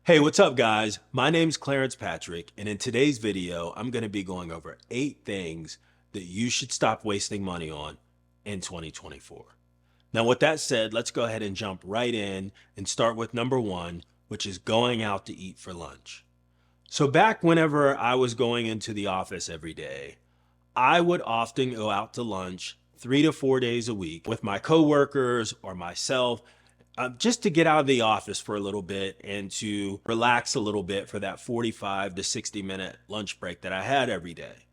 Hey, what's up, guys? My name's Clarence Patrick, and in today's video, I'm going to be going over 8 things that you should stop wasting money on in 2024. Now, with that said, let's go ahead and jump right in and start with number one, which is going out to eat for lunch. So, back whenever I was going into the office every day, I would often go out to lunch 3 to 4 days a week with my coworkers or myself, just to get out of the office for a little bit and to relax a little bit for that 45 to 60-minute lunch break that I had every day.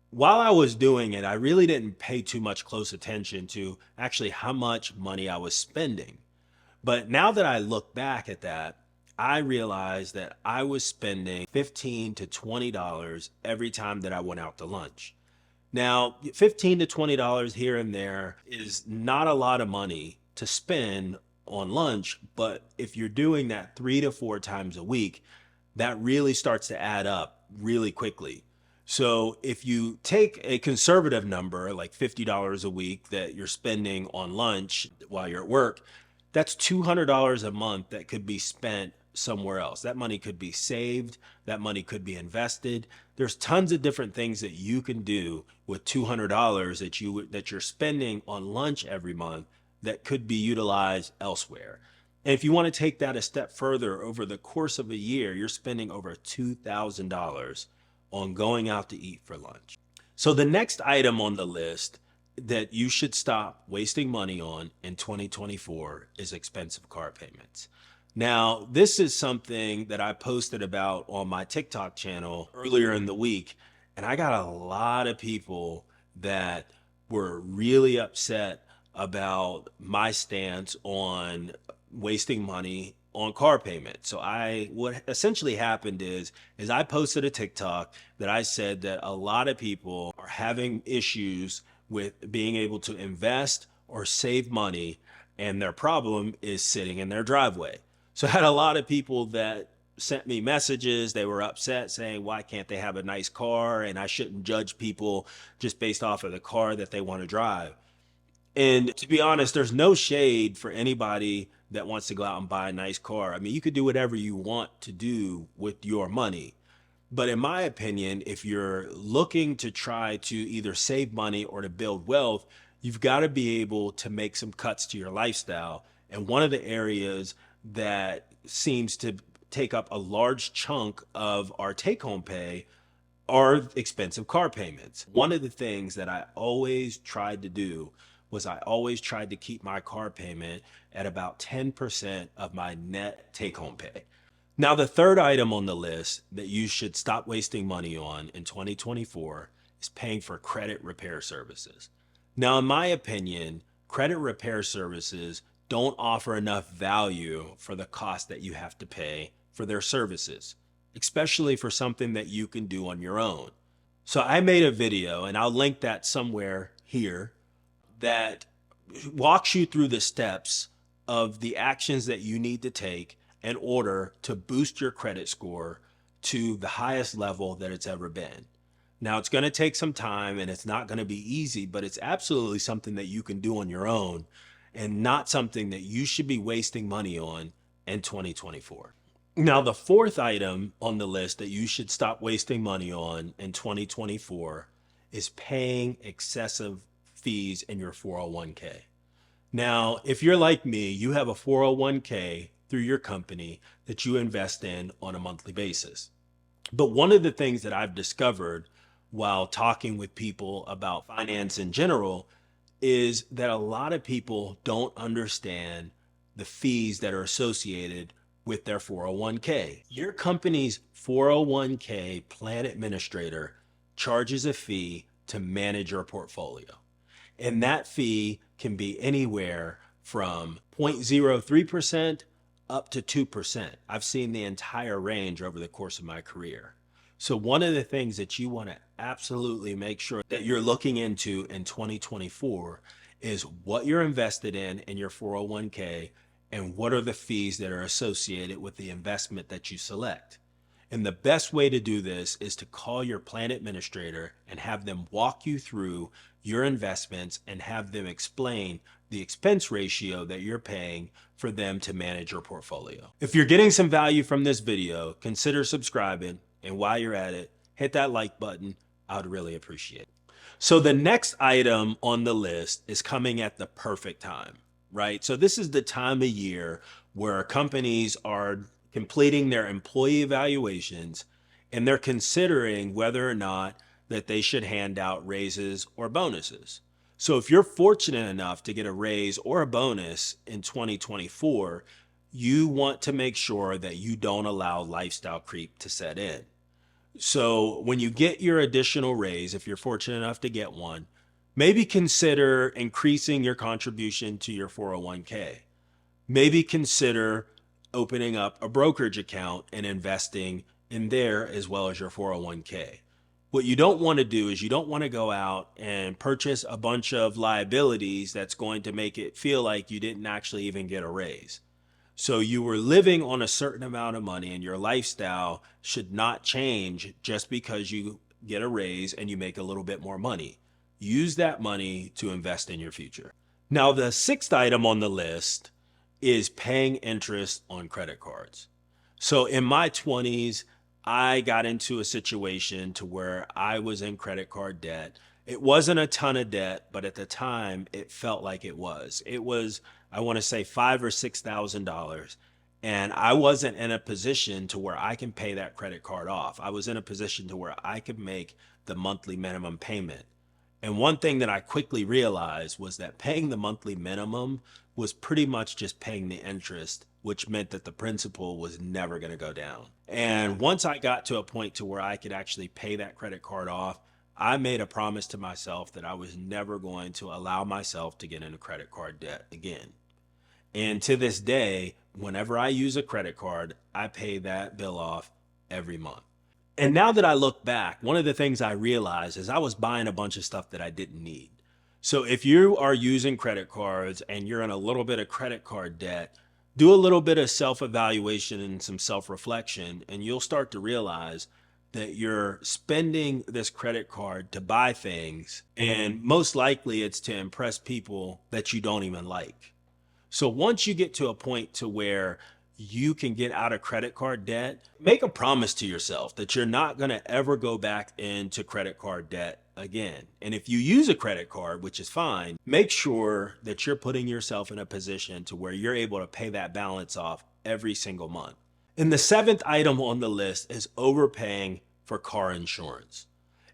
While I was doing it, I really didn't pay too much close attention to actually how much money I was spending. But now that I look back at that, I realized that I was spending $15 to $20 every time that I went out to lunch. Now, $15 to $20 here and there is not a lot of money to spend on lunch, but if you're doing that 3 to 4 times a week, that really starts to add up really quickly. So if you take a conservative number like $50 a week that you're spending on lunch while you're at work, that's $200 a month that could be spent somewhere else. That money could be saved, that money could be invested. There's tons of different things that you can do with $200 that you're spending on lunch every month that could be utilized elsewhere. And if you want to take that a step further, over the course of a year, you're spending over $2,000 on going out to eat for lunch. So the next item on the list that you should stop wasting money on in 2024 is expensive car payments. Now, this is something that I posted about on my TikTok channel earlier in the week, and I got a lot of people that were really upset about my stance on wasting money on car payments. So what essentially happened is I posted a TikTok that I said that a lot of people are having issues with being able to invest or save money, and their problem is sitting in their driveway. So I had a lot of people that sent me messages. They were upset saying, why can't they have a nice car? And I shouldn't judge people just based off of the car that they want to drive. And to be honest, there's no shade for anybody that wants to go out and buy a nice car. I mean, you could do whatever you want to do with your money. But in my opinion, if you're looking to try to either save money or to build wealth, you've got to be able to make some cuts to your lifestyle. And one of the areas that seems to take up a large chunk of our take-home pay are expensive car payments. One of the things that I always tried to do was I always tried to keep my car payment at about 10% of my net take-home pay. Now, the third item on the list that you should stop wasting money on in 2024 is paying for credit repair services. Now, in my opinion, credit repair services don't offer enough value for the cost that you have to pay for their services, especially for something that you can do on your own. So I made a video, and I'll link that somewhere here, that walks you through the steps of the actions that you need to take in order to boost your credit score to the highest level that it's ever been. Now, it's going to take some time and it's not going to be easy, but it's absolutely something that you can do on your own and not something that you should be wasting money on in 2024. Now, the fourth item on the list that you should stop wasting money on in 2024 is paying excessive fees in your 401k. Now, if you're like me, you have a 401k through your company that you invest in on a monthly basis. But one of the things that I've discovered while talking with people about finance in general is that a lot of people don't understand the fees that are associated with their 401k. Your company's 401k plan administrator charges a fee to manage your portfolio. And that fee can be anywhere from 0.03% up to 2%. I've seen the entire range over the course of my career. So one of the things that you want to absolutely make sure that you're looking into in 2024 is what you're invested in your 401k and what are the fees that are associated with the investment that you select. And the best way to do this is to call your plan administrator and have them walk you through your investments and have them explain the expense ratio that you're paying for them to manage your portfolio. If you're getting some value from this video, consider subscribing. And while you're at it, hit that like button. I would really appreciate it. So the next item on the list is coming at the perfect time, right? So this is the time of year where companies are completing their employee evaluations and they're considering whether or not that they should hand out raises or bonuses. So if you're fortunate enough to get a raise or a bonus in 2024, you want to make sure that you don't allow lifestyle creep to set in. So when you get your additional raise, if you're fortunate enough to get one, maybe consider increasing your contribution to your 401k. Maybe consider opening up a brokerage account and investing in there as well as your 401k. What you don't want to do is you don't want to go out and purchase a bunch of liabilities that's going to make it feel like you didn't actually even get a raise. So you were living on a certain amount of money and your lifestyle should not change just because you get a raise and you make a little bit more money. Use that money to invest in your future. Now, the sixth item on the list is paying interest on credit cards. So in my 20s, I got into a situation to where I was in credit card debt. It wasn't a ton of debt, but at the time it felt like it was. It was, I want to say $5,000 or $6,000. And I wasn't in a position to where I can pay that credit card off. I was in a position to where I could make the monthly minimum payment. And one thing that I quickly realized was that paying the monthly minimum was pretty much just paying the interest, which meant that the principal was never going to go down. And once I got to a point to where I could actually pay that credit card off, I made a promise to myself that I was never going to allow myself to get into credit card debt again. And to this day, whenever I use a credit card, I pay that bill off every month. And now that I look back, one of the things I realized is I was buying a bunch of stuff that I didn't need. So if you are using credit cards and you're in a little bit of credit card debt, do a little bit of self-evaluation and some self-reflection, and you'll start to realize that you're spending this credit card to buy things, and most likely it's to impress people that you don't even like. So once you get to a point to where you can get out of credit card debt, make a promise to yourself that you're not going to ever go back into credit card debt again. And if you use a credit card, which is fine, make sure that you're putting yourself in a position to where you're able to pay that balance off every single month. And the seventh item on the list is overpaying for car insurance.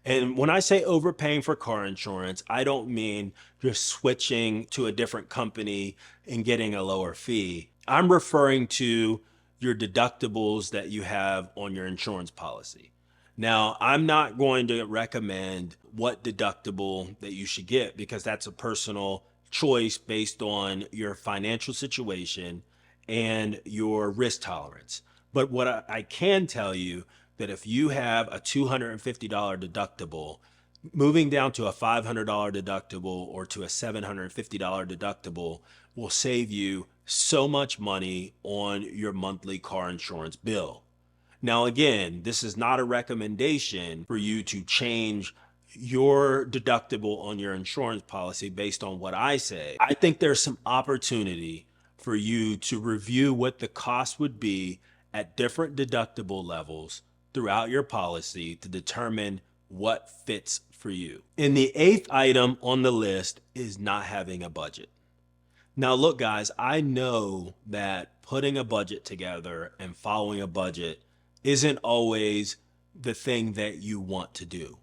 And when I say overpaying for car insurance, I don't mean just switching to a different company and getting a lower fee. I'm referring to your deductibles that you have on your insurance policy. Now, I'm not going to recommend what deductible that you should get because that's a personal choice based on your financial situation and your risk tolerance. But what I can tell you that if you have a $250 deductible, moving down to a $500 deductible or to a $750 deductible will save you so much money on your monthly car insurance bill. Now, again, this is not a recommendation for you to change your deductible on your insurance policy based on what I say. I think there's some opportunity for you to review what the cost would be at different deductible levels throughout your policy to determine what fits for you. And the eighth item on the list is not having a budget. Now, look, guys, I know that putting a budget together and following a budget isn't always the thing that you want to do.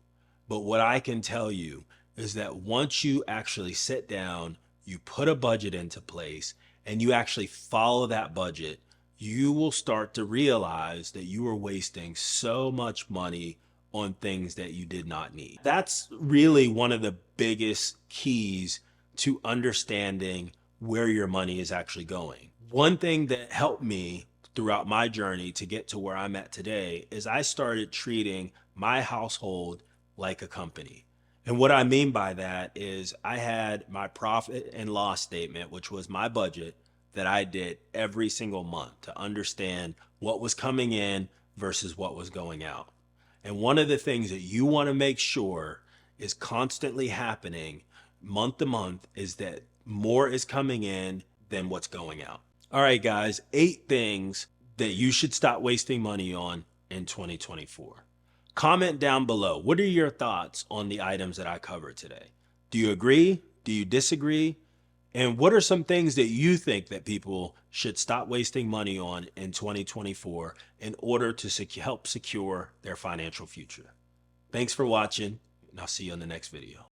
But what I can tell you is that once you actually sit down, you put a budget into place, and you actually follow that budget, you will start to realize that you are wasting so much money on things that you did not need. That's really one of the biggest keys to understanding where your money is actually going. One thing that helped me throughout my journey to get to where I'm at today is I started treating my household like a company. And what I mean by that is I had my profit and loss statement, which was my budget that I did every single month to understand what was coming in versus what was going out. And one of the things that you want to make sure is constantly happening month to month is that more is coming in than what's going out. All right, guys, 8 things that you should stop wasting money on in 2024. Comment down below. What are your thoughts on the items that I covered today? Do you agree? Do you disagree? And what are some things that you think that people should stop wasting money on in 2024 in order to help secure their financial future? Thanks for watching, and I'll see you on the next video.